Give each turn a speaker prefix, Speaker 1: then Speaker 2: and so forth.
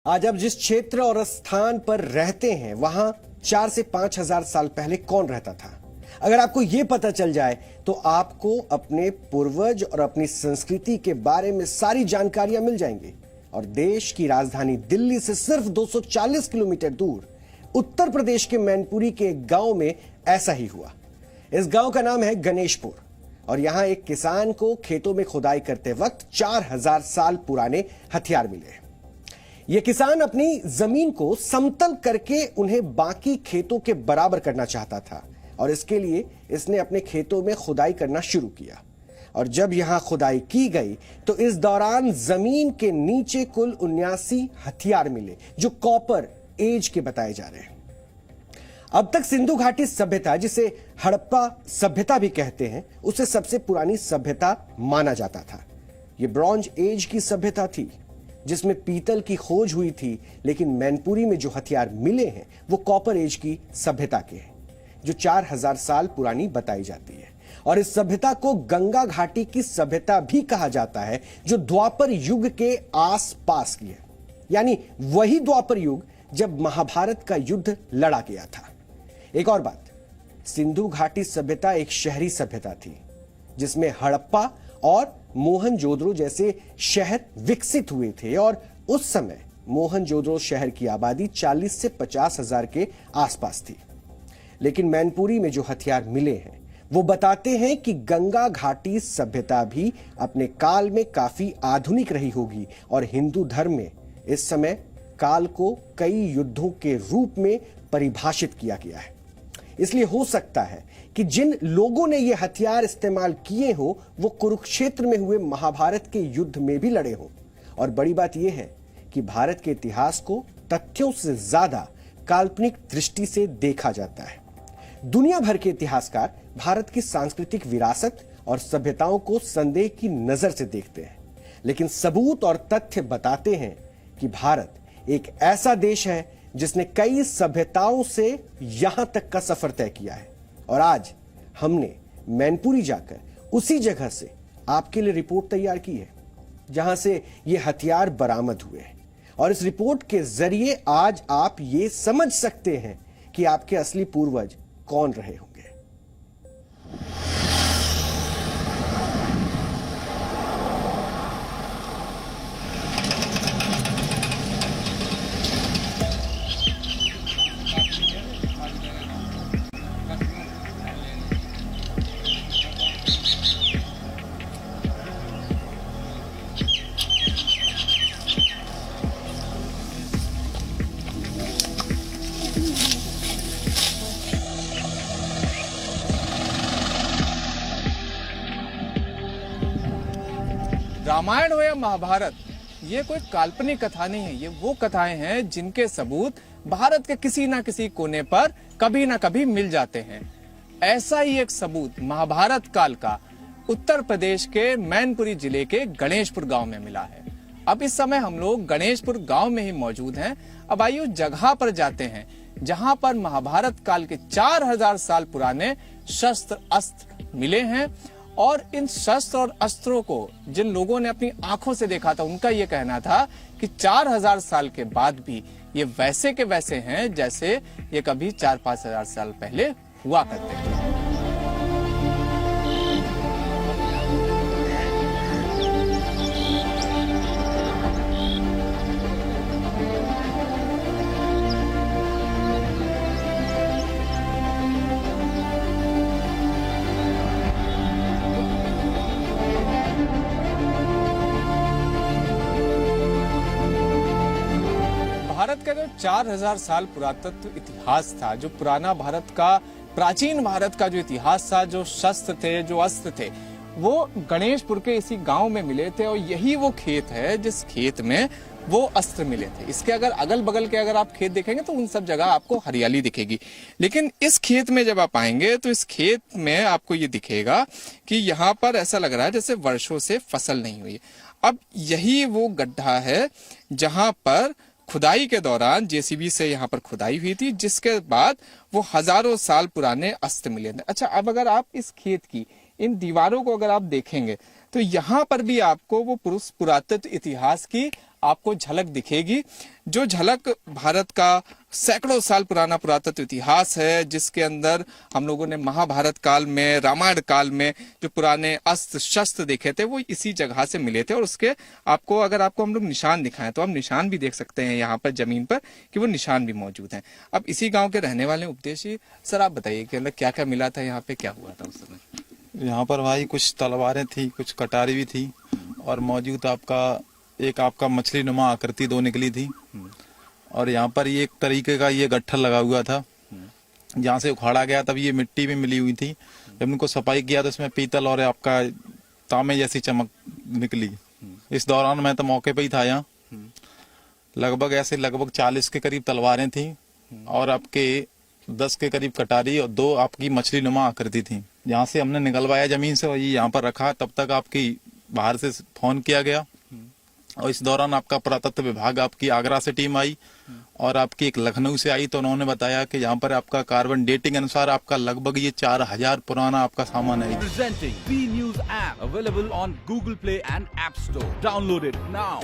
Speaker 1: आज आप जिस क्षेत्र और स्थान पर रहते हैं वहां 4 से 5 हजार साल पहले कौन रहता था? अगर आपको यह पता चल जाए तो आपको अपने पूर्वज और अपनी संस्कृति के बारे में सारी जानकारियां मिल जाएंगी। और देश की राजधानी दिल्ली से सिर्फ 240 किलोमीटर दूर उत्तर प्रदेश के मैनपुरी के एक गांव में ऐसा ही हुआ। इस गांव का नाम है गणेशपुर और यहां एक किसान को खेतों में खुदाई करते वक्त 4000 साल पुराने हथियार मिले। यह किसान अपनी जमीन को समतल करके उन्हें बाकी खेतों के बराबर करना चाहता था और इसके लिए इसने अपने खेतों में खुदाई करना शुरू किया। और जब यहां खुदाई की गई तो इस दौरान जमीन के नीचे कुल 79 हथियार मिले जो कॉपर एज के बताए जा रहे हैं। अब तक सिंधु घाटी सभ्यता, जिसे हड़प्पा सभ्यता भी कहते हैं, उसे सबसे पुरानी सभ्यता माना जाता था। यह ब्रॉन्ज एज की सभ्यता थी जिसमें पीतल की खोज हुई थी, लेकिन मैनपुरी में जो हथियार मिले हैं वो कॉपर एज की सभ्यता के हैं जो 4000 साल पुरानी बताई जाती है। और इस सभ्यता को गंगा घाटी की सभ्यता भी कहा जाता है जो द्वापर युग के आसपास की है, यानी वही द्वापर युग जब महाभारत का युद्ध लड़ा गया था। एक और बात, सिंधु घाटी सभ्यता एक शहरी सभ्यता थी जिसमें हड़प्पा और मोहनजोदड़ो जैसे शहर विकसित हुए थे और उस समय मोहनजोदड़ो शहर की आबादी 40 से 50 हजार के आसपास थी। लेकिन मैनपुरी में जो हथियार मिले हैं वो बताते हैं कि गंगा घाटी सभ्यता भी अपने काल में काफी आधुनिक रही होगी और हिंदू धर्म में इस समय काल को कई युद्धों के रूप में परिभाषित किया गया है। इसलिए हो सकता है कि जिन लोगों ने ये हथियार इस्तेमाल किए हो वो कुरुक्षेत्र में हुए महाभारत के युद्ध में भी लड़े हों। और बड़ी बात यह है कि भारत के इतिहास को तथ्यों से ज्यादा काल्पनिक दृष्टि से देखा जाता है। दुनिया भर के इतिहासकार भारत की सांस्कृतिक विरासत और सभ्यताओं को संदेह की नजर से देखते हैं, लेकिन सबूत और तथ्य बताते हैं कि भारत एक ऐसा देश है जिसने कई सभ्यताओं से यहां तक का सफर तय किया है। और आज हमने मैनपुरी जाकर उसी जगह से आपके लिए रिपोर्ट तैयार की है जहां से ये हथियार बरामद हुए हैं। और इस रिपोर्ट के जरिए आज आप ये समझ सकते हैं कि आपके असली पूर्वज कौन रहे होंगे।
Speaker 2: रामायण हो या महाभारत, ये कोई काल्पनिक कथा नहीं है। ये वो कथाएं हैं जिनके सबूत भारत के किसी ना किसी कोने पर कभी ना कभी मिल जाते हैं। ऐसा ही एक सबूत महाभारत काल का उत्तर प्रदेश के मैनपुरी जिले के गणेशपुर गांव में मिला है। अब इस समय हम लोग गणेशपुर गांव में ही मौजूद हैं। अब आइए उस जगह पर जाते हैं जहां पर महाभारत काल के 4000 साल पुराने शस्त्र अस्त्र मिले हैं। और इन शस्त्र और अस्त्रों को जिन लोगों ने अपनी आंखों से देखा था उनका यह कहना था कि 4000 साल के बाद भी ये वैसे के वैसे हैं जैसे ये कभी 4-5 हजार साल पहले हुआ करते थे। भारत का जो 4000 साल पुरातत्व इतिहास था, जो पुराना भारत का, प्राचीन भारत का जो इतिहास था, जो शस्त्र थे, जो अस्त्र थे, वो गणेशपुर के इसी गांव में मिले थे। और यही वो खेत है जिस खेत में वो अस्त्र मिले थे। इसके अगर अगल बगल के अगर आप खेत देखेंगे तो उन सब जगह आपको हरियाली दिखेगी, लेकिन इस खेत में जब आप आएंगे तो इस खेत में आपको ये दिखेगा कि यहाँ पर ऐसा लग रहा है जैसे वर्षों से फसल नहीं हुई। अब यही वो गड्ढा है जहां पर खुदाई के दौरान जेसीबी से यहाँ पर खुदाई हुई थी, जिसके बाद वो हजारों साल पुराने अस्त्र मिले थे। अच्छा, अब अगर आप इस खेत की इन दीवारों को अगर आप देखेंगे तो यहाँ पर भी आपको वो पुरातत्व इतिहास की आपको झलक दिखेगी, जो झलक भारत का सैकड़ों साल पुराना पुरातत्व इतिहास है, जिसके अंदर हम लोगों ने महाभारत काल में, रामायण काल में जो पुराने अस्त्र शस्त्र देखे थे वो इसी जगह से मिले थे। और उसके आपको अगर आपको हम लोग निशान दिखाएं तो आप निशान भी देख सकते हैं यहाँ पर जमीन पर कि वो निशान भी मौजूद हैं। अब इसी गाँव के रहने वाले उपदेशी, सर आप बताइए कि मतलब क्या क्या मिला था यहाँ पे, क्या हुआ था उस समय?
Speaker 3: यहाँ पर भाई कुछ तलवारें थी, कुछ कटारी भी थी और मौजूद आपका मछली नुमा आकृति दो निकली थी। और यहाँ पर ये एक तरीके का ये गट्ठर लगा हुआ था, जहाँ से उखाड़ा गया तब ये मिट्टी भी मिली हुई थी। जब उनको सफाई किया तो इसमें पीतल और आपका तांबे जैसी चमक निकली। इस दौरान मैं तो मौके पे ही था यहाँ। लगभग 40 के करीब तलवारें थी और आपके 10 के करीब कटारी और 2 आपकी मछली नुमा आकृति थी। यहाँ से हमने निकलवाया जमीन से और ये यहाँ पर रखा। तब तक आपकी बाहर से फोन किया गया और इस दौरान आपका पुरातत्व विभाग आपकी आगरा से टीम आई और आपकी एक लखनऊ से आई। तो उन्होंने बताया कि यहाँ पर आपका कार्बन डेटिंग अनुसार आपका लगभग ये 4000 पुराना आपका सामान है।
Speaker 4: Presenting B News app available on Google Play and App Store. Download it now.